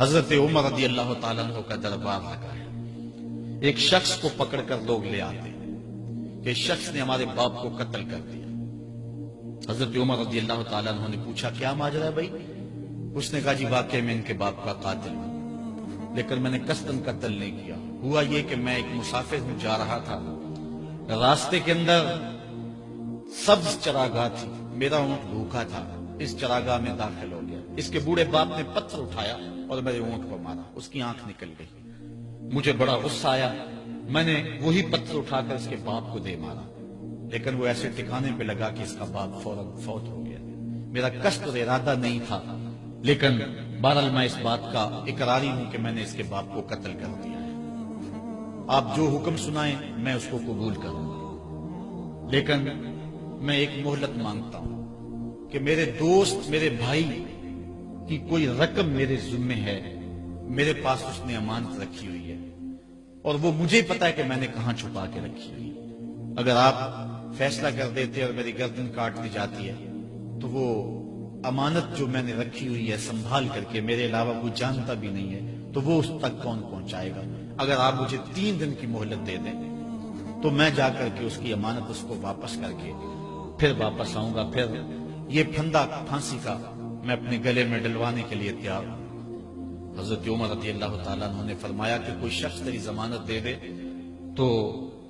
حضرت عمر رضی اللہ تعالیٰ عنہ کا دربار لگا ہے. ایک شخص کو پکڑ کر لوگ لے آتے ہیں کہ اس شخص نے ہمارے باپ کو قتل کر دیا. حضرت عمر رضی اللہ تعالیٰ عنہ نے پوچھا کیا ماجرا ہے بھائی؟ اس نے کہا جی واقعی میں ان کے باپ کا قاتل ہوں، لیکن میں نے قصداً قتل نہیں کیا. ہوا یہ کہ میں ایک مسافر ہوں، جا رہا تھا، راستے کے اندر سبز چراگاہ تھی، میرا اونٹ بھوکا تھا، اس چراگاہ میں داخل ہو گیا. اس کے بوڑھے باپ نے پتھر اٹھایا اور میرے اونٹ کو مارا، اس کی آنکھ نکل گئی. مجھے بڑا غصہ آیا، میں نے وہی پتھر اٹھا کر اس کے باپ کو دے مارا، لیکن وہ ایسے ٹھکانے پہ لگا کہ اس کا باپ فوراً فوت ہو گیا. میرا قصد اور ارادہ نہیں تھا، لیکن بہرحال میں اس بات کا اقراری ہوں کہ میں نے اس کے باپ کو قتل کر دیا ہے. آپ جو حکم سنائیں میں اس کو قبول کروں گا، لیکن میں ایک مہلت مانگتا ہوں کہ میرے دوست، میرے بھائی کی کوئی رقم میرے ذمہ ہے، میرے پاس اس نے امانت رکھی ہوئی ہے اور وہ مجھے پتا ہے کہ میں نے کہاں چھپا کے رکھی ہوئی ہے. اگر آپ فیصلہ کر دیتے اور میری گردن کاٹ دی جاتی ہے تو وہ امانت جو میں نے رکھی ہوئی ہے سنبھال کر کے، میرے علاوہ کوئی جانتا بھی نہیں ہے، تو وہ اس تک کون پہنچائے گا؟ اگر آپ مجھے 3 دن کی مہلت دے دیں تو میں جا کر کے اس کی امانت اس کو واپس کر کے پھر واپس آؤں گا. پھر یہ پھندا پھانسی کا میں اپنے گلے میں ڈلوانے کے لیے تیار ہوں. حضرت عمر رضی اللہ تعالیٰ عنہ نے فرمایا کہ کوئی شخص تیری ضمانت دے دے تو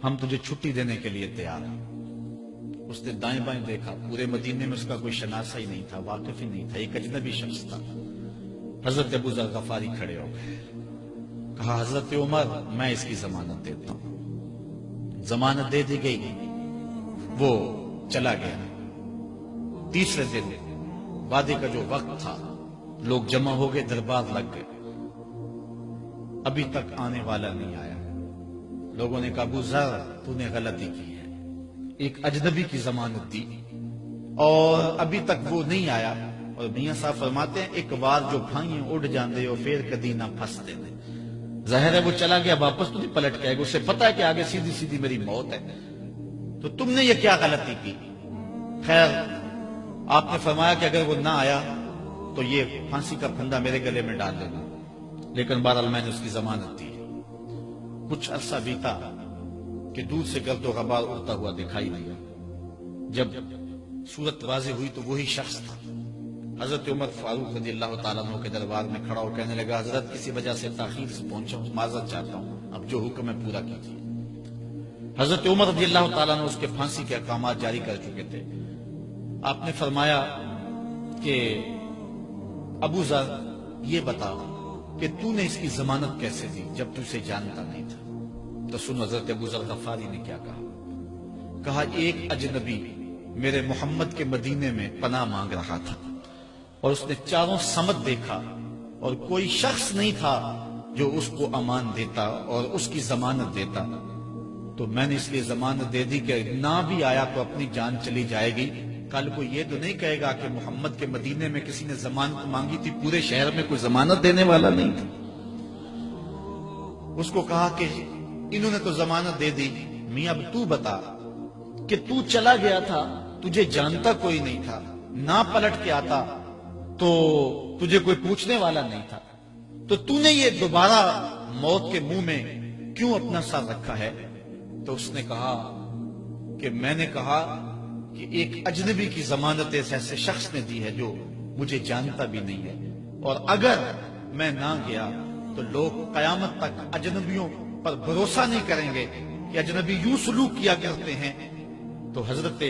ہم تجھے چھٹی دینے کے لیے تیار ہیں. اس نے دائیں بائیں دیکھا، پورے مدینے میں اس کا کوئی شناسہ ہی نہیں تھا، واقف ہی نہیں تھا، ایک اجنبی شخص تھا. حضرت ابو ذر غفاری کھڑے ہو گئے، کہا حضرت عمر میں اس کی ضمانت دیتا ہوں. ضمانت دے دی گئی، وہ چلا گیا. تیسرے دن وعدے کا جو وقت تھا، لوگ جمع ہو گئے، دربار لگ گئے. ابھی تک آنے والا نہیں آیا. لوگوں نے کہا ابو ذر تو نے غلطی کی ہے، ایک اجنبی کی ضمانت دی اور ابھی تک وہ نہیں آیا. اور میاں صاحب فرماتے ہیں ایک بار جو بھائیں اڑ جاندے ہو پھر کدی نہ پھنستے نے. ظاہر ہے وہ چلا گیا، واپس تو نہیں پلٹ کے آئے گا، اسے پتا ہے کہ آگے سیدھی سیدھی میری موت ہے، تو تم نے یہ کیا غلطی کی؟ خیر آپ نے فرمایا کہ اگر وہ نہ آیا تو یہ پھانسی کا پھندا میرے گلے میں ڈال دینا، لیکن بہرحال میں نے اس کی ضمانت دی. کچھ عرصہ بیتا کہ دور سے گرد و غبار اڑتا ہوا دکھائی دیا. جب صورت واضح ہوئی تو وہی شخص تھا. حضرت عمر فاروق رضی اللہ تعالیٰ عنہ کے دربار میں کھڑا ہو کہنے لگا حضرت کسی وجہ سے تاخیر سے پہنچا ہوں، معذرت چاہتا ہوں، اب جو حکم ہے پورا کیجیے. حضرت عمر رضی اللہ تعالیٰ عنہ اس کے پھانسی کے احکامات جاری کر چکے تھے. آپ نے فرمایا کہ ابو ذر یہ بتا کہ تو نے اس کی ضمانت کیسے دی جب تو اسے جانتا نہیں تھا؟ تو سن حضرت ابو ذر غفاری نے کیا کہا. کہا ایک اجنبی میرے محمد کے مدینے میں پناہ مانگ رہا تھا اور اس نے چاروں سمت دیکھا اور کوئی شخص نہیں تھا جو اس کو امان دیتا اور اس کی ضمانت دیتا، تو میں نے اس لیے ضمانت دے دی کہ نہ بھی آیا تو اپنی جان چلی جائے گی. کل کو یہ تو نہیں کہے گا کہ محمد کے مدینے میں کسی نے ضمانت مانگی تھی، پورے شہر میں کوئی ضمانت دینے والا نہیں تھا. اس کو کہا کہ انہوں نے تو ضمانت دے دی، میاں اب تو بتا کہ تو چلا گیا تھا، تجھے جانتا کوئی نہیں تھا، نہ پلٹ کے آتا تو تجھے کوئی پوچھنے والا نہیں تھا، تو تو نے یہ دوبارہ موت کے منہ میں کیوں اپنا سر رکھا ہے؟ تو اس نے کہا کہ میں نے کہا کہ ایک اجنبی کی ضمانت ایسے شخص نے دی ہے جو مجھے جانتا بھی نہیں ہے، اور اگر میں نہ گیا تو لوگ قیامت تک اجنبیوں پر بھروسہ نہیں کریں گے کہ اجنبی یوں سلوک کیا کرتے ہیں. تو حضرت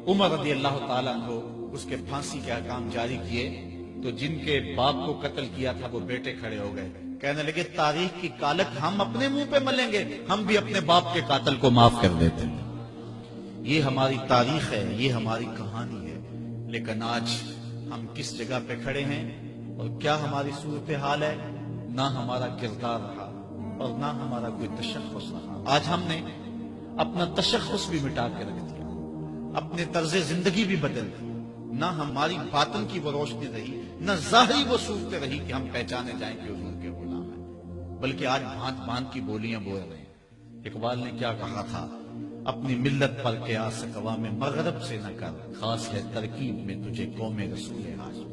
عمر رضی اللہ تعالیٰ عنہ اس کے پھانسی کے احکام جاری کیے. تو جن کے باپ کو قتل کیا تھا وہ بیٹے کھڑے ہو گئے، کہنے لگے تاریخ کی کالک ہم اپنے منہ پہ ملیں گے، ہم بھی اپنے باپ کے قاتل کو معاف کر دیتے ہیں. یہ ہماری تاریخ ہے، یہ ہماری کہانی ہے. لیکن آج ہم کس جگہ پہ کھڑے ہیں اور کیا ہماری صورتحال ہے؟ نہ ہمارا کردار رہا اور نہ ہمارا کوئی تشخص رہا. آج ہم نے اپنا تشخص بھی مٹا کے رکھ دیا، اپنے طرز زندگی بھی بدل دی. نہ ہماری باطن کی وہ روشنی رہی، نہ ظاہری وہ صورت رہی کہ ہم پہچانے جائیں کہ حضور کے غلام ہیں، بلکہ آج بھانت بھانت کی بولیاں بول رہے ہیں. اقبال نے کیا کہا تھا؟ اپنی ملت پر قیاس اقوام مغرب سے نہ کر، خاص ہے ترکیب میں تجھے قوم رسول ہاشم.